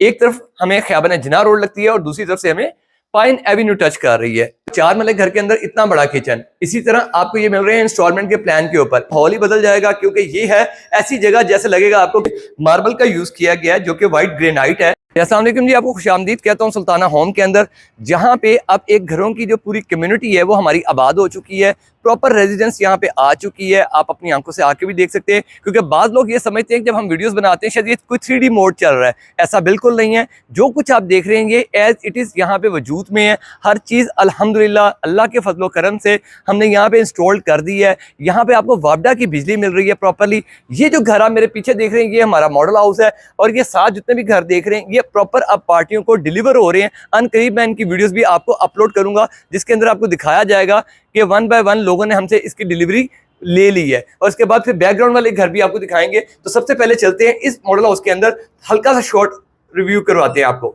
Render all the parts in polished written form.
एक तरफ हमें ख्याबन जिना रोड लगती है और दूसरी तरफ से हमें पाइन एवेन्यू टच कर रही है। 4 मरले घर के अंदर इतना बड़ा किचन, इसी तरह आपको ये मिल रहे हैं इंस्टॉलमेंट के प्लान के ऊपर। हॉल ही बदल जाएगा क्योंकि ये है ऐसी जगह जैसे लगेगा आपको मार्बल का यूज किया गया है जो कि व्हाइट ग्रेनाइट है। अस्सलाम वालेकुम जी, आपको खुशामदीद कहता हूँ सुल्ताना होम के अंदर, जहाँ पे अब एक घरों की जो पूरी कम्युनिटी है वो हमारी आबाद हो चुकी है। प्रॉपर रेजिडेंस यहाँ पे आ चुकी है। आप अपनी आंखों से आके भी देख सकते हैं, क्योंकि बाद लोग ये समझते हैं कि जब हम वीडियोस बनाते हैं शायद ये कोई 3D मोड चल रहा है। ऐसा बिल्कुल नहीं है। जो कुछ आप देख रहे हैं ये एज इट इज़ यहाँ पे वजूद में है। हर चीज़ अल्हम्दुलिल्लाह अल्लाह के फजलो करम से हमने यहाँ पे इंस्टॉल कर दी है। यहाँ पे आपको वापडा की बिजली मिल रही है प्रॉपरली। ये जो घर आप मेरे पीछे देख रहे हैं ये हमारा मॉडल हाउस है, और ये साथ जितने भी घर देख रहे हैं ये प्रॉपर अब पार्टियों को डिलीवर हो रहे हैं। अनकरीब मैं इनकी वीडियोस भी आपको अपलोड करूंगा, जिसके अंदर आपको दिखाया जाएगा कि 1 बाय 1 लोगों ने हमसे इसकी डिलीवरी ले ली है। और उसके बाद फिर बैकग्राउंड वाले घर भी आपको दिखाएंगे। तो सबसे पहले चलते हैं इस मॉडल हाउस के अंदर, हल्का सा शॉर्ट रिव्यू करवाते हैं आपको।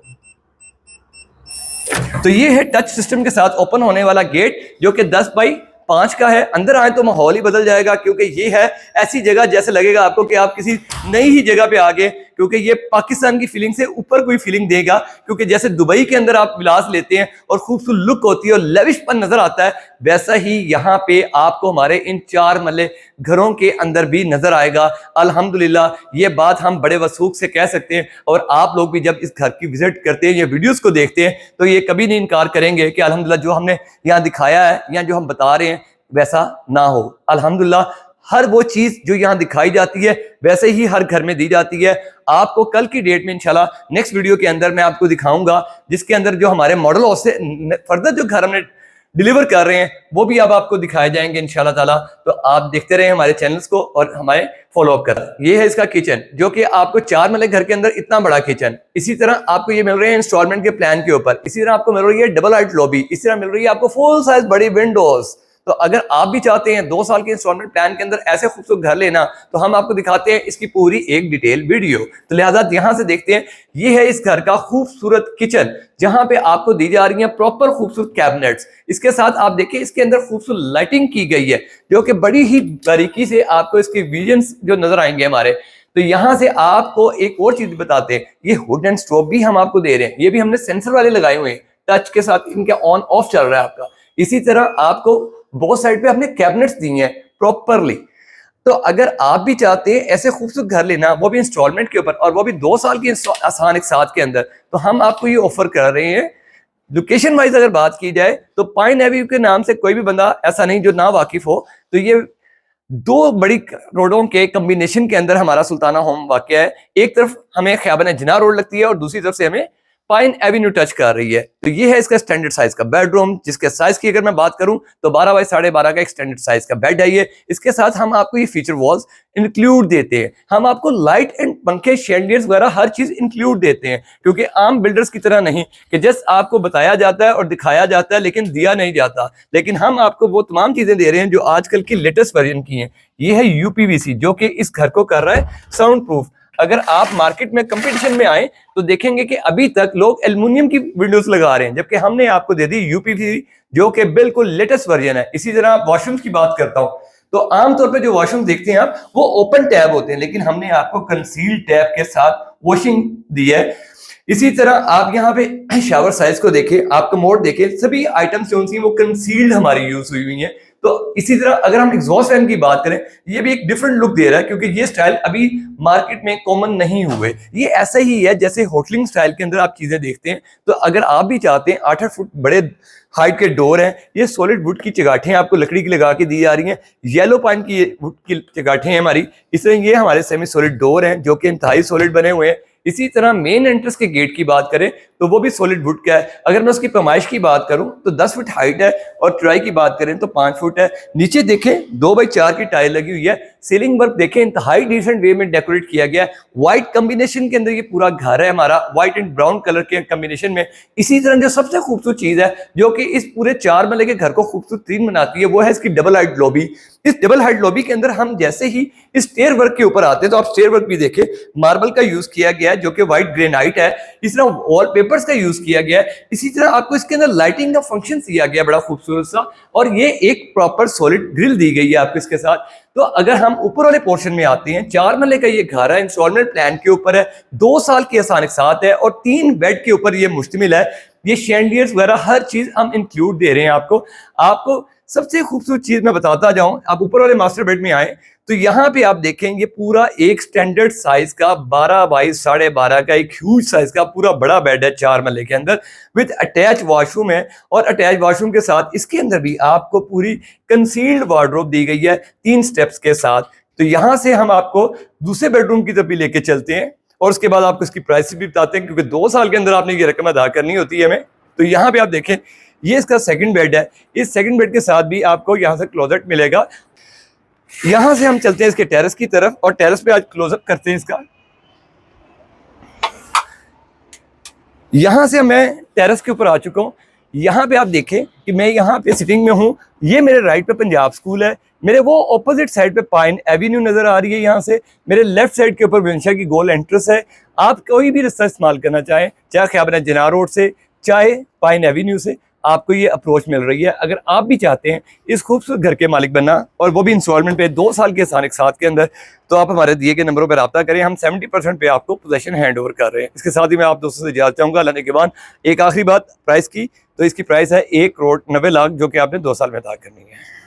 तो ये है टच सिस्टम के साथ ओपन होने वाला गेट, जो कि 10 बाई 5 का है। अंदर आए तो माहौल ही बदल जाएगा, क्योंकि ये है ऐसी जगह जैसे लगेगा आपको कि आप किसी नई ही जगह पे आ गए, क्योंकि ये पाकिस्तान की फीलिंग से ऊपर कोई फीलिंग देगा। क्योंकि जैसे दुबई के अंदर आप विलास लेते हैं और खूबसूरत लुक होती है और लेविशपन नजर आता है, वैसा ही यहाँ पे आपको हमारे इन 4 मरले घरों के अंदर भी नजर आएगा। अल्हम्दुलिल्लाह ये बात हम बड़े वसूख से कह सकते हैं, और आप लोग भी जब इस घर की विजिट करते हैं या वीडियोस को देखते हैं तो ये कभी नहीं इनकार करेंगे कि अल्हम्दुलिल्लाह जो हमने यहाँ दिखाया है या जो हम बता रहे हैं वैसा ना हो। अल्हम्दुलिल्लाह हर वो चीज जो यहाँ दिखाई जाती है वैसे ही हर घर में दी जाती है। आपको कल की डेट में इंशाल्लाह नेक्स्ट वीडियो के अंदर मैं आपको दिखाऊंगा, जिसके अंदर जो हमारे मॉडल हाउस से फर्दर जो घर हमने डिलीवर कर रहे हैं वो भी अब आपको दिखाए जाएंगे इंशाल्लाह ताला। तो आप देखते रहे हमारे चैनल्स को और हमारे फॉलो अप कर। ये है इसका किचन, जो कि आपको 4 मरले घर के अंदर इतना बड़ा किचन। इसी तरह आपको ये मिल रहे हैं इंस्टॉलमेंट के प्लान के ऊपर। इसी तरह आपको मिल रही है डबल हाइट लॉबी। इसी तरह मिल रही है आपको फुल साइज बड़ी विंडोज। तो अगर आप भी चाहते हैं 2 साल के इंस्टॉलमेंट प्लान के अंदर ऐसे खूबसूरत घर लेना, तो हम आपको दिखाते हैं इसकी पूरी एक डिटेल वीडियो। तो लिहाजा यहां से देखते हैं। ये है इस घर का खूबसूरत किचन, जहां पे आपको दी जा रही है प्रॉपर खूबसूरत कैबिनेट्स। इसके साथ आप देखिए इसके अंदर खूबसूरत लाइटिंग की गई है, जो कि बड़ी ही बारीकी से आपको इसके विजन्स जो नजर आएंगे हमारे। तो यहां से आपको एक और चीज बताते हैं, ये हुड एंड स्टोव भी हम आपको दे रहे हैं। ये भी हमने सेंसर वाले लगाए हुए हैं, टच के साथ इनके ऑन ऑफ चल रहा है आपका। इसी तरह आपको बहुत साइड पे आपने कैबिनेट्स दी हैं प्रॉपरली। तो अगर आप भी चाहते हैं ऐसे खूबसूरत घर लेना, वो भी इंस्टॉलमेंट के ऊपर, और वो भी 2 साल की आसान एक साथ के अंदर, तो हम आपको ये ऑफर कर रहे हैं। लोकेशन वाइज अगर बात की जाए तो पाइन एवेन्यू के नाम से कोई भी बंदा ऐसा नहीं जो ना वाकिफ हो। तो ये 2 बड़ी रोडों के कम्बिनेशन के अंदर हमारा सुल्ताना होम वाक़या है। एक तरफ हमें ख्याबन जिना रोड लगती है और दूसरी तरफ से हमें पाइन एवेन्यू टच कर रही है। तो ये है इसका स्टैंडर्ड साइज का बेडरूम, जिसके साइज की अगर मैं बात करूं तो 12 बाई 12.5 का एक स्टैंडर्ड साइज का बेड है ये। इसके साथ हम आपको ये फीचर वॉल्स इंक्लूड देते हैं। हम आपको लाइट एंड पंखे शैंडियर्स वगैरह हर चीज इंक्लूड देते हैं, क्योंकि आम बिल्डर्स की तरह नहीं कि जस्ट आपको बताया जाता है और दिखाया जाता है लेकिन दिया नहीं जाता। लेकिन हम आपको वो तमाम चीजें दे रहे हैं जो आजकल की लेटेस्ट वर्जन की हैं। ये है यूपीवीसी, जो कि इस घर को कर रहा है साउंड प्रूफ। अगर आप मार्केट में कंपटीशन में आए तो देखेंगे कि अभी तक लोग एल्युमिनियम की विंडोज लगा रहे हैं, जबकि हमने आपको दे दी यूपीवीसी, जो कि बिल्कुल लेटेस्ट वर्जन है। इसी तरह वॉशरूम्स की बात करता हूं, तो आमतौर पे जो वॉशरूम देखते हैं आप वो ओपन टैब होते हैं, लेकिन हमने आपको कंसील टैब के साथ वॉशिंग दी है। इसी तरह आप यहाँ पे शावर साइज को देखें, आपका मोड देखें, सभी आइटम्स जो सी वो कंसील्ड हमारी यूज हुई है। तो इसी तरह अगर हम एग्जॉस्ट फैन की बात करें, ये भी एक डिफरेंट लुक दे रहा है, क्योंकि ये स्टाइल अभी मार्केट में कॉमन नहीं हुए। ये ऐसा ही है जैसे होटलिंग स्टाइल के अंदर आप चीजें देखते हैं। तो अगर आप भी चाहते हैं, 8 फुट बड़े हाइट के डोर हैं, ये सॉलिड वुड की चगाठें आपको लकड़ी की लगा के दी जा रही हैं। येलो पाइन की वुड की चगाठें हैं हमारी। इस तरह ये हमारे सेमी सॉलिड डोर हैं, जो कि इंतहाई सॉलिड बने हुए हैं। इसी तरह मेन एंट्रेंस के गेट की बात करें तो वो भी सॉलिड वुड का है। अगर मैं उसकी पैमाइश की बात करूं तो 10 फुट हाइट है, और चौड़ाई की बात करें तो 5 फुट है। नीचे देखें 2 बाई 4 की टाइल लगी हुई है। सीलिंग वर्क देखें इंतहाई डिसेंट वे में डेकोरेट किया गया है। व्हाइट कॉम्बिनेशन के अंदर ये पूरा घर है हमारा, व्हाइट एंड ब्राउन कलर के कॉम्बिनेशन में। इसी तरह जो सबसे खूबसूरत चीज है जो कि इस पूरे 4 मरले के घर को खूबसूरत तीन बनाती है, वो है इसकी डबल हाइट लॉबी। इस डबल हाइट लॉबी के अंदर हम जैसे ही इस स्टेयर वर्क के ऊपर आते हैं तो आप स्टेयर वर्क भी देखें, मार्बल का यूज किया गया है जो कि व्हाइट ग्रेनाइट है, इस तरह वॉलपेपर्स का यूज किया गया है, इसी तरह आपको इसके अंदर लाइटिंग का फंक्शन दिया गया बड़ा खूबसूरत सा, और ये एक प्रॉपर सॉलिड ग्रिल दी गई है आपको इसके साथ। तो अगर हम ऊपर वाले पोर्शन में आते हैं, 4 महले का ये घर है, इंस्टॉलमेंट प्लान के ऊपर है, 2 साल की आसान साथ है और 3 बेड के ऊपर ये मुश्तमिल है। ये शैंडियर्स वगैरह हर चीज हम इंक्लूड दे रहे हैं आपको सबसे खूबसूरत चीज मैं बताता जाऊं, आप ऊपर वाले मास्टर बेड में आए तो यहाँ पे आप देखेंगे पूरा एक स्टैंडर्ड साइज का 12 बाई 12.5 का एक ह्यूज साइज का पूरा बड़ा बेड है 4 महले के अंदर, विद अटैच वॉशरूम है, और अटैच वॉशरूम के साथ इसके अंदर भी आपको पूरी कंसील्ड वार्डरोब दी गई है 3 स्टेप्स के साथ। तो यहाँ से हम आपको दूसरे बेडरूम की तरफ भी लेके चलते हैं और उसके बाद आपको इसकी प्राइस भी बताते हैं, क्योंकि 2 साल के अंदर आपने ये रकम अदा करनी होती है हमें। तो यहाँ पे आप देखें, ये इसका सेकंड बेड है, इस सेकंड बेड के साथ भी आपको यहाँ से क्लोजेट मिलेगा। यहां से हम चलते हैं इसके टेरेस की तरफ और टेरेस पे आज क्लोजअप करते हैं इसका। यहां से मैं टेरेस के ऊपर आ चुका हूं। यहाँ पे आप देखें कि मैं यहाँ पे सिटिंग में हूँ, ये मेरे राइट पे पंजाब स्कूल है, मेरे वो ऑपोजिट साइड पे पाइन एवेन्यू नजर आ रही है, यहाँ से मेरे लेफ्ट साइड के ऊपर विंशा की गोल एंट्रेंस है। आप कोई भी रास्ता इस्तेमाल करना चाहें, चाहे ख्याबना जिनार रोड से, चाहे पाइन एवेन्यू से, आपको ये अप्रोच मिल रही है। अगर आप भी चाहते हैं इस खूबसूरत घर के मालिक बनना और वो भी इंस्टॉलमेंट पे 2 साल के आसान एक साथ के अंदर, तो आप हमारे दिए गए नंबरों पर रब्ता करें। हम 70% पे आपको पोजेशन हैंड ओवर कर रहे हैं। इसके साथ ही मैं आप दोस्तों से इजाजत चाहूँगा। अल्लाह ने के बाद एक आखिरी बात प्राइस की, तो इसकी प्राइस है 1,90,00,000 जो कि आपने 2 साल में अदा करनी है।